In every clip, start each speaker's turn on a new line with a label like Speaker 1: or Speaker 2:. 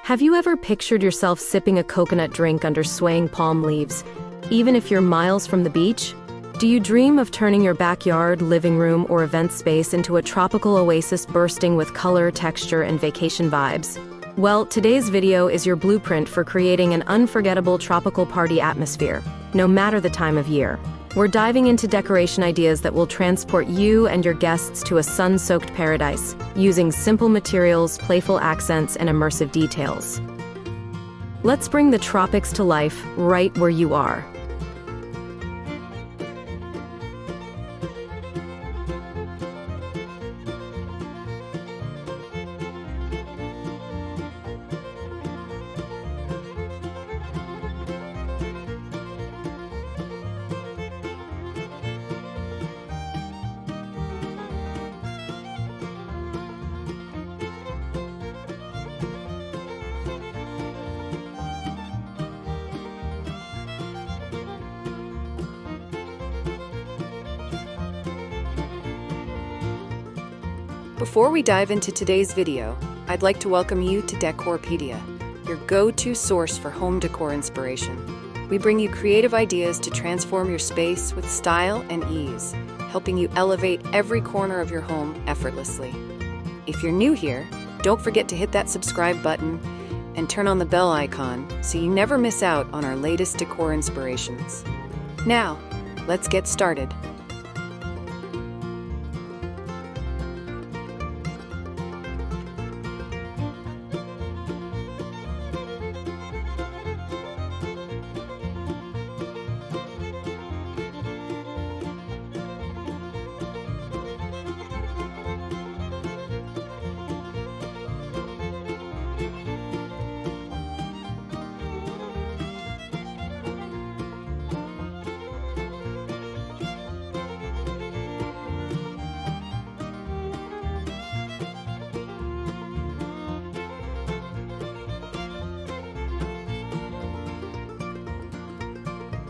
Speaker 1: Have you ever pictured yourself sipping a coconut drink under swaying palm leaves, even if you're miles from the beach? Do you dream of turning your backyard, living room, or event space into a tropical oasis bursting with color, texture, and vacation vibes? Well, today's video is your blueprint for creating an unforgettable tropical party atmosphere, no matter the time of year. We're diving into decoration ideas that will transport you and your guests to a sun-soaked paradise, using simple materials, playful accents, and immersive details. Let's bring the tropics to life right where you are.
Speaker 2: Before we dive into today's video, I'd like to welcome you to Decorpediya, your go-to source for home decor inspiration. We bring you creative ideas to transform your space with style and ease, helping you elevate every corner of your home effortlessly. If you're new here, don't forget to hit that subscribe button and turn on the bell icon so you never miss out on our latest decor inspirations. Now, let's get started.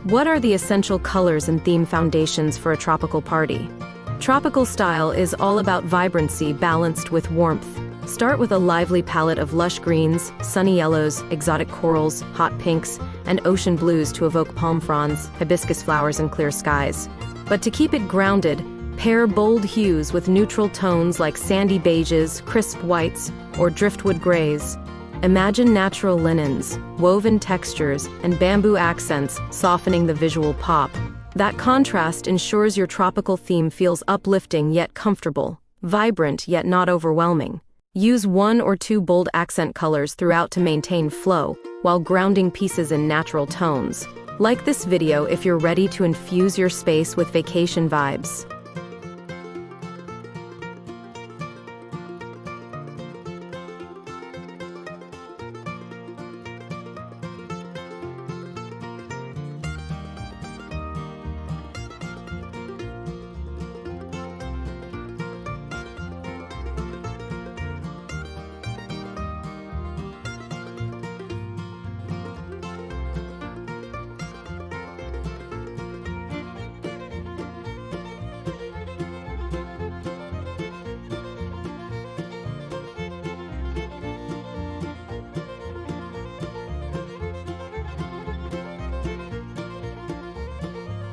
Speaker 1: What are the essential colors and theme foundations for a tropical party? Tropical style is all about vibrancy balanced with warmth. Start with a lively palette of lush greens, sunny yellows, exotic corals, hot pinks, and ocean blues to evoke palm fronds, hibiscus flowers, and clear skies. But to keep it grounded, pair bold hues with neutral tones like sandy beiges, crisp whites, or driftwood grays. Imagine natural linens, woven textures, and bamboo accents softening the visual pop. That contrast ensures your tropical theme feels uplifting yet comfortable, vibrant yet not overwhelming. Use 1 or 2 bold accent colors throughout to maintain flow, while grounding pieces in natural tones. Like this video if you're ready to infuse your space with vacation vibes.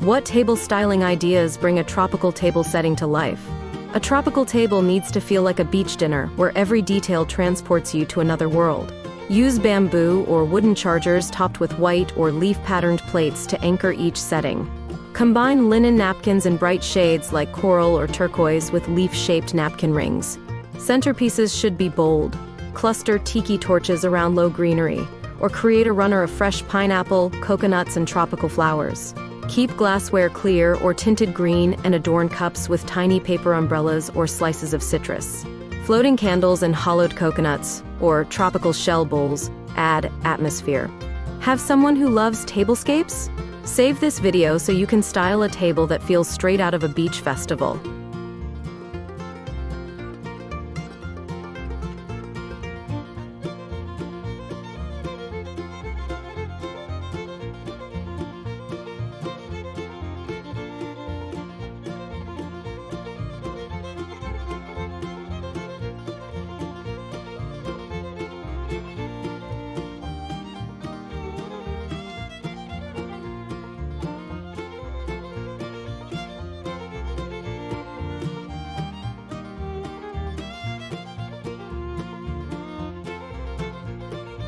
Speaker 1: What table styling ideas bring a tropical table setting to life? A tropical table needs to feel like a beach dinner where every detail transports you to another world. Use bamboo or wooden chargers topped with white or leaf-patterned plates to anchor each setting. Combine linen napkins in bright shades like coral or turquoise with leaf-shaped napkin rings. Centerpieces should be bold. Cluster tiki torches around low greenery, or create a runner of fresh pineapple, coconuts, and tropical flowers. Keep glassware clear or tinted green and adorn cups with tiny paper umbrellas or slices of citrus. Floating candles and hollowed coconuts, or tropical shell bowls, add atmosphere. Have someone who loves tablescapes? Save this video so you can style a table that feels straight out of a beach festival.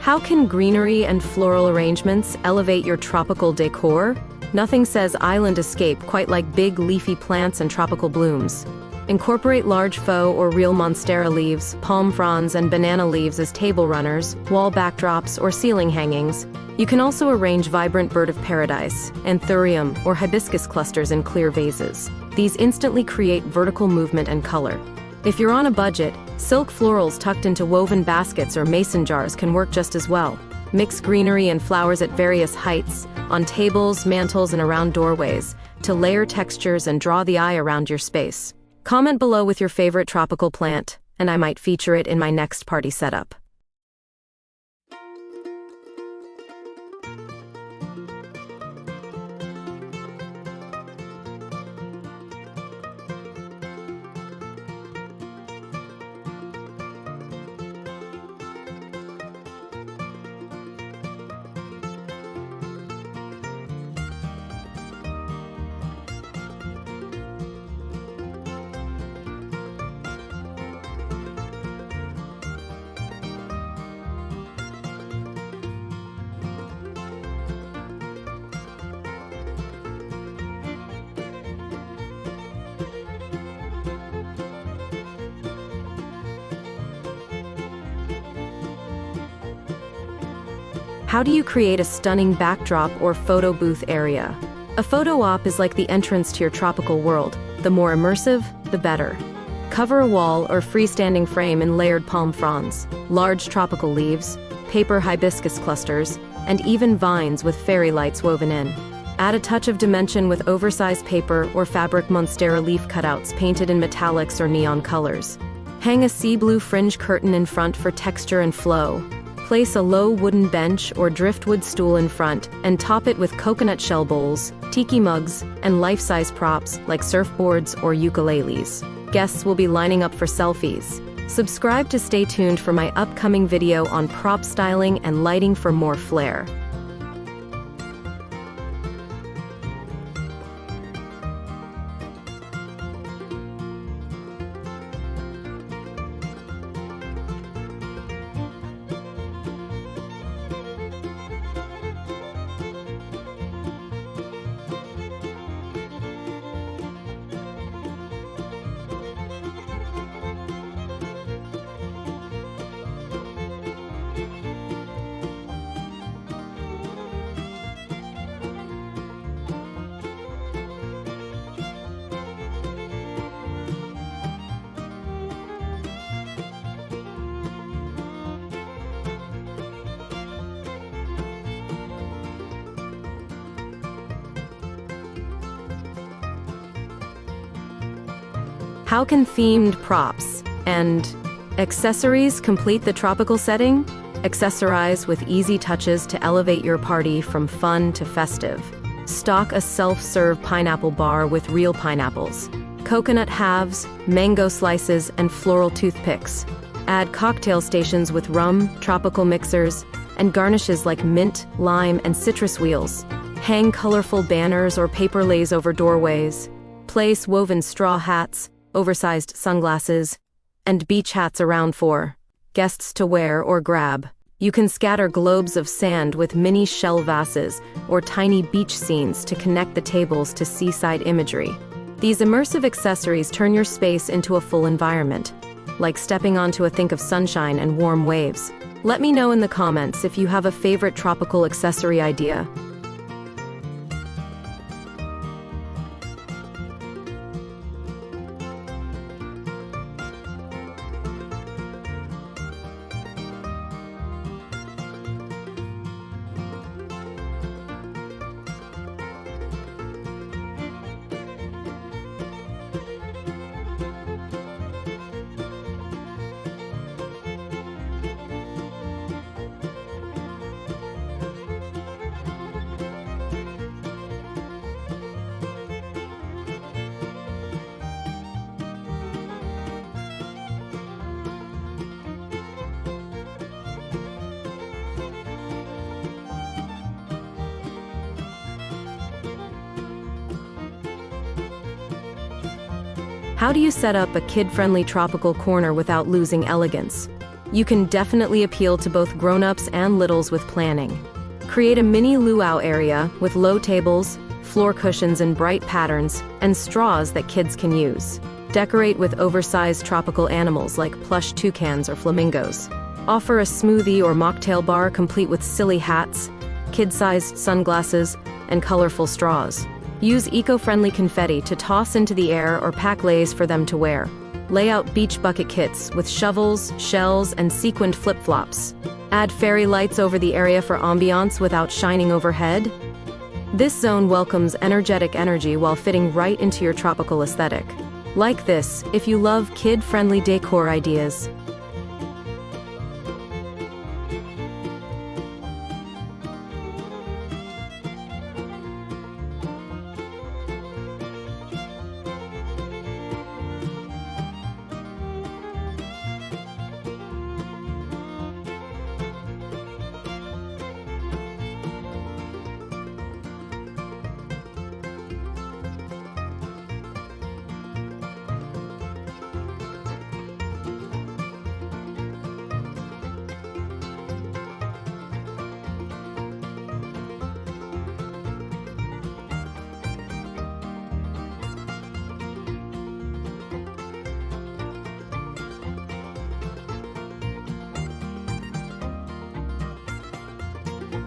Speaker 1: How can greenery and floral arrangements elevate your tropical decor? Nothing says island escape quite like big leafy plants and tropical blooms. Incorporate large faux or real monstera leaves, palm fronds, and banana leaves as table runners, wall backdrops, or ceiling hangings. You can also arrange vibrant bird of paradise, anthurium, or hibiscus clusters in clear vases. These instantly create vertical movement and color. If you're on a budget, silk florals tucked into woven baskets or mason jars can work just as well. Mix greenery and flowers at various heights, on tables, mantels, and around doorways, to layer textures and draw the eye around your space. Comment below with your favorite tropical plant, and I might feature it in my next party setup. How do you create a stunning backdrop or photo booth area? A photo op is like the entrance to your tropical world. The more immersive, the better. Cover a wall or freestanding frame in layered palm fronds, large tropical leaves, paper hibiscus clusters, and even vines with fairy lights woven in. Add a touch of dimension with oversized paper or fabric monstera leaf cutouts painted in metallics or neon colors. Hang a sea blue fringe curtain in front for texture and flow. Place a low wooden bench or driftwood stool in front and top it with coconut shell bowls, tiki mugs, and life-size props like surfboards or ukuleles. Guests will be lining up for selfies. Subscribe to stay tuned for my upcoming video on prop styling and lighting for more flair. How can themed props and accessories complete the tropical setting? Accessorize with easy touches to elevate your party from fun to festive. Stock a self-serve pineapple bar with real pineapples, coconut halves, mango slices, and floral toothpicks. Add cocktail stations with rum, tropical mixers, and garnishes like mint, lime, and citrus wheels. Hang colorful banners or paper lays over doorways. Place woven straw hats, oversized sunglasses, and beach hats around for guests to wear or grab. You can scatter globes of sand with mini shell vases or tiny beach scenes to connect the tables to seaside imagery. These immersive accessories turn your space into a full environment, like stepping onto a think of sunshine and warm waves. Let me know in the comments if you have a favorite tropical accessory idea. How do you set up a kid-friendly tropical corner without losing elegance? You can definitely appeal to both grown-ups and littles with planning. Create a mini luau area with low tables, floor cushions in bright patterns, and straws that kids can use. Decorate with oversized tropical animals like plush toucans or flamingos. Offer a smoothie or mocktail bar complete with silly hats, kid-sized sunglasses, and colorful straws. Use eco-friendly confetti to toss into the air or pack leis for them to wear. Lay out beach bucket kits with shovels, shells, and sequined flip-flops. Add fairy lights over the area for ambiance without shining overhead. This zone welcomes energetic energy while fitting right into your tropical aesthetic. Like this if you love kid-friendly decor ideas.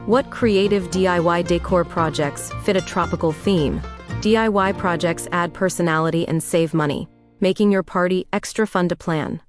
Speaker 1: What creative DIY decor projects fit a tropical theme? DIY projects add personality and save money, making your party extra fun to plan.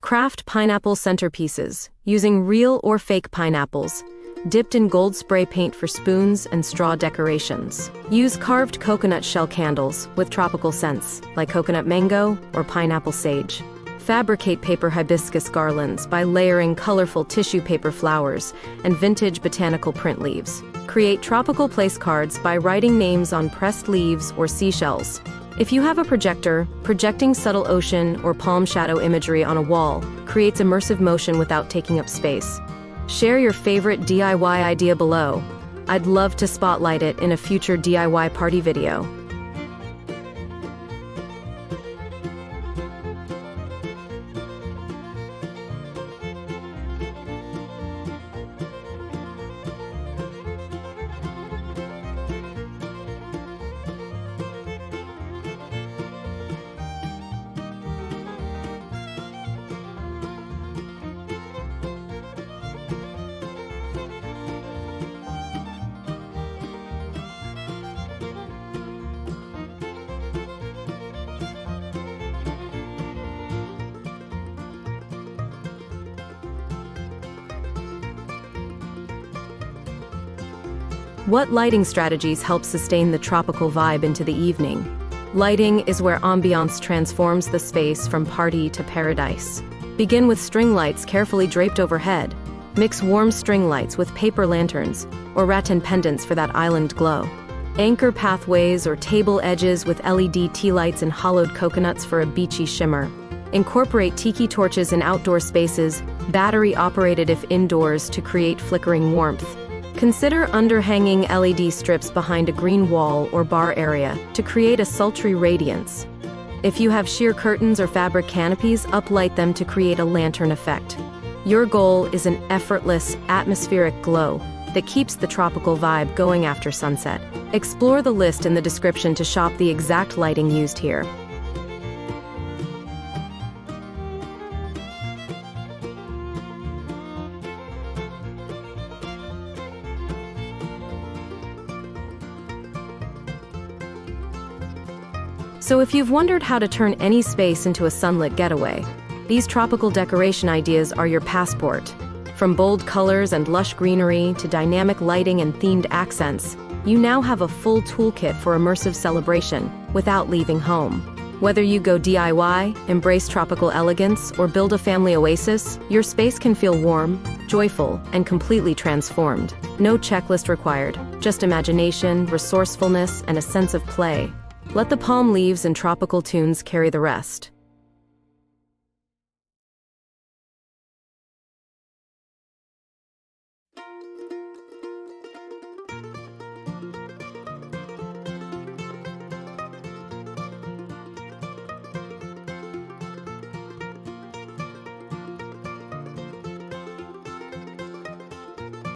Speaker 1: Craft pineapple centerpieces, using real or fake pineapples, dipped in gold spray paint for spoons and straw decorations. Use carved coconut shell candles with tropical scents, like coconut mango or pineapple sage. Fabricate paper hibiscus garlands by layering colorful tissue paper flowers and vintage botanical print leaves. Create tropical place cards by writing names on pressed leaves or seashells. If you have a projector, projecting subtle ocean or palm shadow imagery on a wall creates immersive motion without taking up space. Share your favorite DIY idea below. I'd love to spotlight it in a future DIY party video. What lighting strategies help sustain the tropical vibe into the evening? Lighting is where ambiance transforms the space from party to paradise. Begin with string lights carefully draped overhead. Mix warm string lights with paper lanterns or rattan pendants for that island glow. Anchor pathways or table edges with LED tea lights and hollowed coconuts for a beachy shimmer. Incorporate tiki torches in outdoor spaces, battery-operated if indoors, to create flickering warmth. Consider underhanging LED strips behind a green wall or bar area to create a sultry radiance. If you have sheer curtains or fabric canopies, uplight them to create a lantern effect. Your goal is an effortless, atmospheric glow that keeps the tropical vibe going after sunset. Explore the list in the description to shop the exact lighting used here. So if you've wondered how to turn any space into a sunlit getaway, these tropical decoration ideas are your passport. From bold colors and lush greenery to dynamic lighting and themed accents, you now have a full toolkit for immersive celebration without leaving home. Whether you go DIY, embrace tropical elegance, or build a family oasis, your space can feel warm, joyful, and completely transformed. No checklist required, just imagination, resourcefulness, and a sense of play. Let the palm leaves and tropical tunes carry the rest.